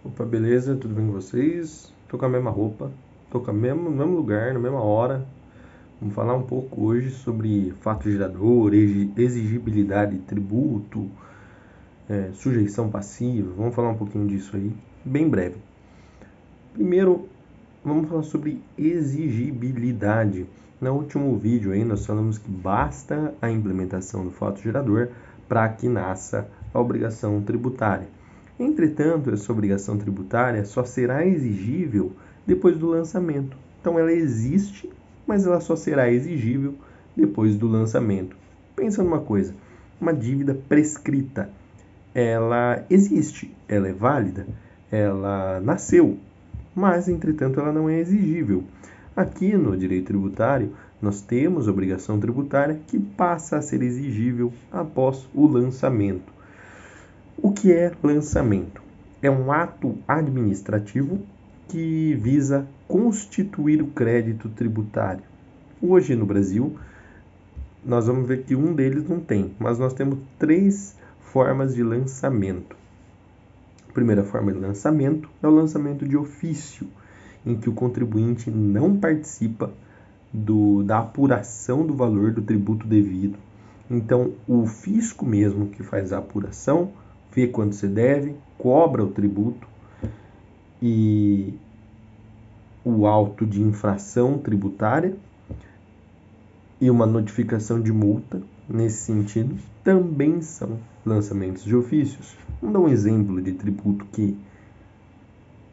Opa, beleza? Tudo bem com vocês? Tô com a mesma roupa, tô com no mesmo lugar, na mesma hora. Vamos falar um pouco hoje sobre fato gerador, exigibilidade de tributo, sujeição passiva. Vamos falar um pouquinho disso aí, bem breve. Primeiro, vamos falar sobre exigibilidade. No último vídeo aí nós falamos que basta a implementação do fato gerador para que nasça a obrigação tributária. Entretanto, essa obrigação tributária só será exigível depois do lançamento. Então ela existe, mas ela só será exigível depois do lançamento. Pensa numa coisa, uma dívida prescrita, ela existe, ela é válida, ela nasceu, mas entretanto ela não é exigível. Aqui no direito tributário, nós temos obrigação tributária que passa a ser exigível após o lançamento. O que é lançamento? É um ato administrativo que visa constituir o crédito tributário. Hoje no Brasil, nós vamos ver que um deles não tem, mas nós temos 3 formas de lançamento. A primeira forma de lançamento é o lançamento de ofício, em que o contribuinte não participa da apuração do valor do tributo devido. Então, o fisco mesmo que faz a apuração, vê quanto você deve, cobra o tributo e o auto de infração tributária e uma notificação de multa, nesse sentido, também são lançamentos de ofícios. Vamos dar um exemplo de tributo que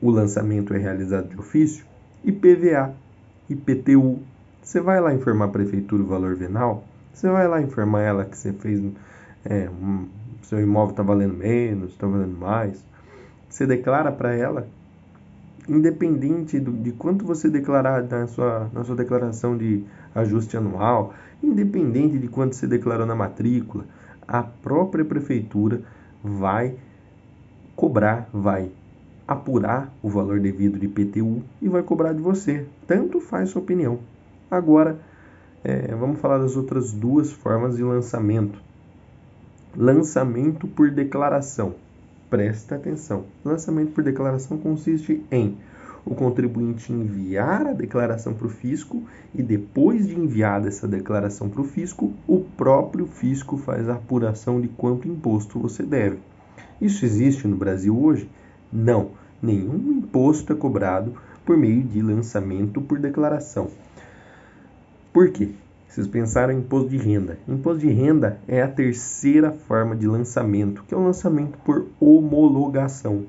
o lançamento é realizado de ofício: IPVA, IPTU. Você vai lá informar a prefeitura o valor venal, você vai lá informar ela que você fez, seu imóvel está valendo menos, está valendo mais. Você declara para ela, independente de quanto você declarar na sua declaração de ajuste anual, independente de quanto você declarou na matrícula, a própria prefeitura vai cobrar, vai apurar o valor devido de IPTU e vai cobrar de você. Tanto faz sua opinião. Agora, vamos falar das outras 2 formas de lançamento. Lançamento por declaração. Presta atenção. Lançamento por declaração consiste em o contribuinte enviar a declaração para o fisco e depois de enviada essa declaração para o fisco, o próprio fisco faz a apuração de quanto imposto você deve. Isso existe no Brasil hoje? Não. Nenhum imposto é cobrado por meio de lançamento por declaração. Por quê? Vocês pensaram em imposto de renda. Imposto de renda é a terceira forma de lançamento, que é o lançamento por homologação.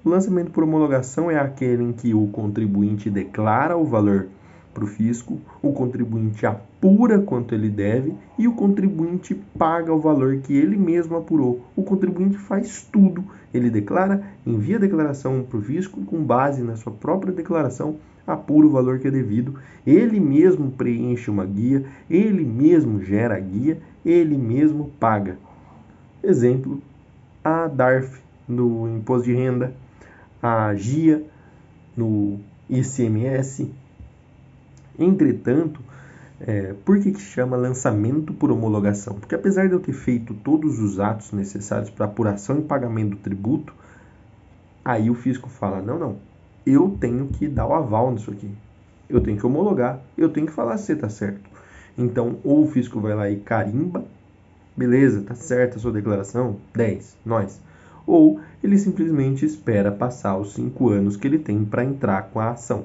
O lançamento por homologação é aquele em que o contribuinte declara o valor para o fisco, o contribuinte apura quanto ele deve e o contribuinte paga o valor que ele mesmo apurou. O contribuinte faz tudo. Ele declara, envia a declaração para o fisco e, com base na sua própria declaração, apura o valor que é devido. Ele mesmo preenche uma guia, ele mesmo gera a guia, ele mesmo paga. Exemplo, a DARF no imposto de renda, a GIA no ICMS. Entretanto, por que chama lançamento por homologação? Porque apesar de eu ter feito todos os atos necessários para apuração e pagamento do tributo, aí o fisco fala, não, eu tenho que dar o aval nisso aqui. Eu tenho que homologar, eu tenho que falar se está certo. Então, ou o fisco vai lá e carimba, beleza, está certa a sua declaração, 10, nós. Ou ele simplesmente espera passar os 5 anos que ele tem para entrar com a ação.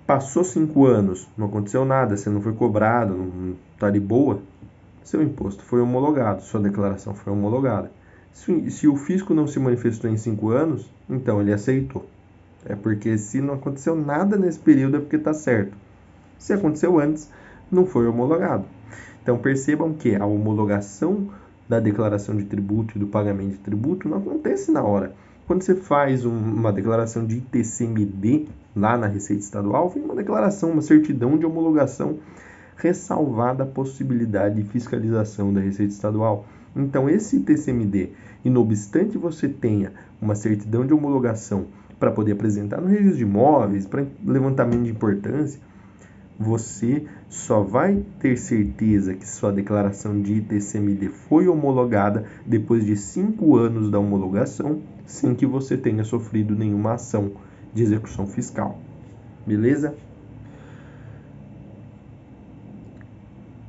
Passou 5 anos, não aconteceu nada, você não foi cobrado, não está de boa, seu imposto foi homologado, sua declaração foi homologada. Se o fisco não se manifestou em 5 anos, então ele aceitou. É porque se não aconteceu nada nesse período é porque está certo. Se aconteceu antes, não foi homologado. Então percebam que a homologação da declaração de tributo e do pagamento de tributo não acontece na hora. Quando você faz uma declaração de ITCMD lá na Receita Estadual, vem uma declaração, uma certidão de homologação ressalvada a possibilidade de fiscalização da Receita Estadual. Então esse ITCMD, e não obstante você tenha uma certidão de homologação para poder apresentar no registro de imóveis, para levantamento de importância, você só vai ter certeza que sua declaração de ITCMD foi homologada depois de 5 anos da homologação sem que você tenha sofrido nenhuma ação de execução fiscal. Beleza?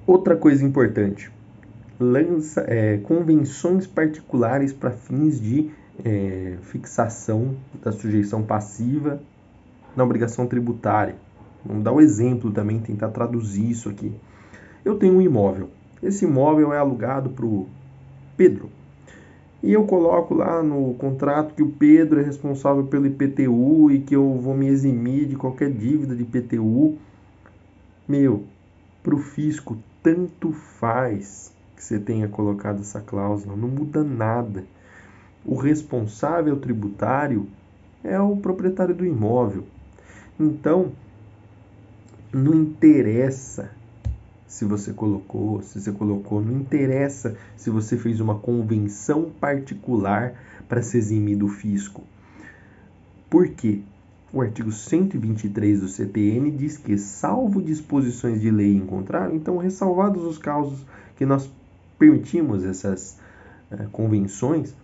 Outra coisa importante, convenções particulares para fins de fixação da sujeição passiva na obrigação tributária. Vamos dar um exemplo também, tentar traduzir isso aqui. Eu tenho um imóvel. Esse imóvel é alugado para o Pedro. E eu coloco lá no contrato que o Pedro é responsável pelo IPTU e que eu vou me eximir de qualquer dívida de IPTU. Para o fisco, tanto faz que você tenha colocado essa cláusula, não muda nada. O responsável tributário é o proprietário do imóvel. Então, não interessa se você colocou, não interessa se você fez uma convenção particular para se eximir do fisco. Por quê? O artigo 123 do CTN diz que, salvo disposições de lei em contrário, então, ressalvados os casos que nós permitimos essas convenções,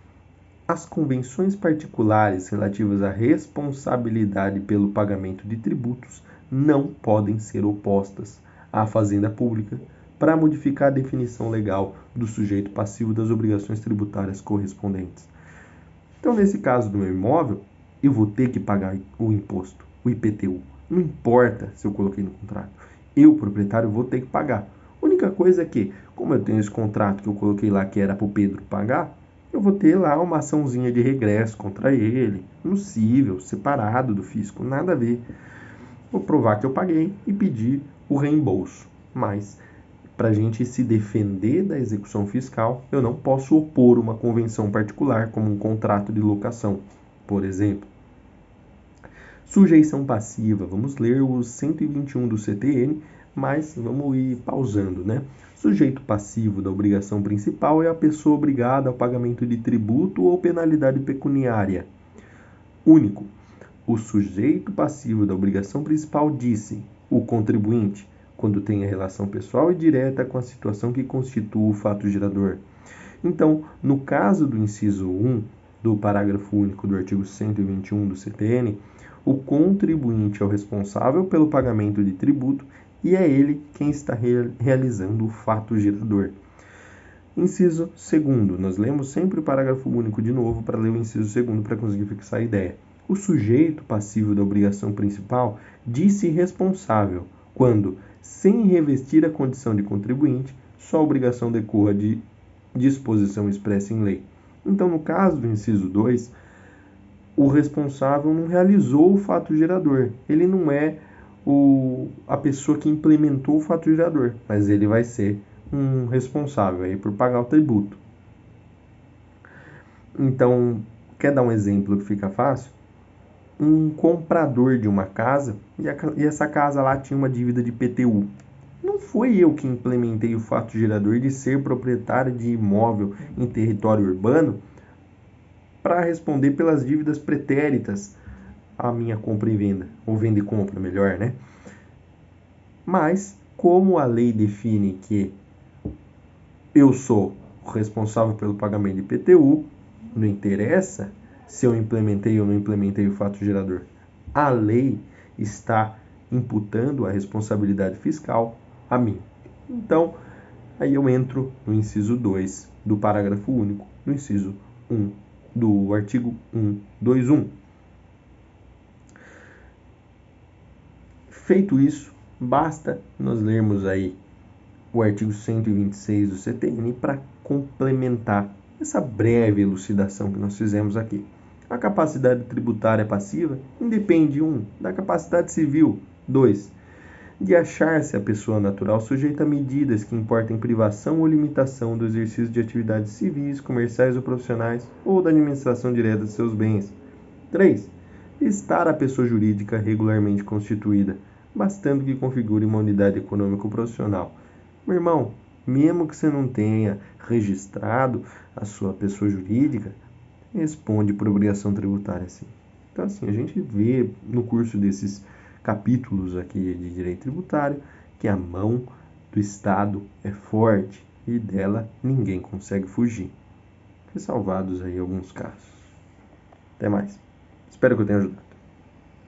as convenções particulares relativas à responsabilidade pelo pagamento de tributos não podem ser opostas à Fazenda Pública para modificar a definição legal do sujeito passivo das obrigações tributárias correspondentes. Então, nesse caso do meu imóvel, eu vou ter que pagar o imposto, o IPTU. Não importa se eu coloquei no contrato. Eu, proprietário, vou ter que pagar. A única coisa é que, como eu tenho esse contrato que eu coloquei lá que era para o Pedro pagar, eu vou ter lá uma açãozinha de regresso contra ele, no cível, separado do fisco, nada a ver. Vou provar que eu paguei e pedir o reembolso. Mas, para a gente se defender da execução fiscal, eu não posso opor uma convenção particular, como um contrato de locação, por exemplo. Sujeição passiva, vamos ler o 121 do CTN, mas vamos ir pausando, né? Sujeito passivo da obrigação principal é a pessoa obrigada ao pagamento de tributo ou penalidade pecuniária. Único. O sujeito passivo da obrigação principal disse o contribuinte, quando tem a relação pessoal e direta com a situação que constitua o fato gerador. Então, no caso do inciso 1 do parágrafo único do artigo 121 do CTN, o contribuinte é o responsável pelo pagamento de tributo e é ele quem está realizando o fato gerador. Inciso 2º. Nós lemos sempre o parágrafo único de novo para ler o inciso 2º para conseguir fixar a ideia. O sujeito passivo da obrigação principal diz-se responsável quando, sem revestir a condição de contribuinte, sua obrigação decorra de disposição expressa em lei. Então, no caso do inciso 2, o responsável não realizou o fato gerador. Ele não é a pessoa que implementou o fato gerador, mas ele vai ser um responsável aí por pagar o tributo. Então, quer dar um exemplo que fica fácil? Um comprador de uma casa e essa casa lá tinha uma dívida de IPTU. Não foi eu que implementei o fato gerador de ser proprietário de imóvel em território urbano para responder pelas dívidas pretéritas à minha compra e venda, ou venda e compra, melhor, né? Mas, como a lei define que eu sou o responsável pelo pagamento de IPTU, não interessa se eu implementei ou não implementei o fato gerador. A lei está imputando a responsabilidade fiscal a mim. Então, aí eu entro no inciso 2 do parágrafo único, no inciso 1 do artigo 121. Feito isso, basta nós lermos aí o artigo 126 do CTN para complementar essa breve elucidação que nós fizemos aqui. A capacidade tributária passiva independe, 1, da capacidade civil, 2, de achar-se a pessoa natural sujeita a medidas que importem privação ou limitação do exercício de atividades civis, comerciais ou profissionais ou da administração direta de seus bens. 3. Estar a pessoa jurídica regularmente constituída, bastando que configure uma unidade econômica ou profissional. Meu irmão, mesmo que você não tenha registrado a sua pessoa jurídica, responde por obrigação tributária, sim. Então, assim, a gente vê no curso desses capítulos aqui de direito tributário que a mão do Estado é forte e dela ninguém consegue fugir. Ressalvados aí alguns casos. Até mais. Espero que eu tenha ajudado.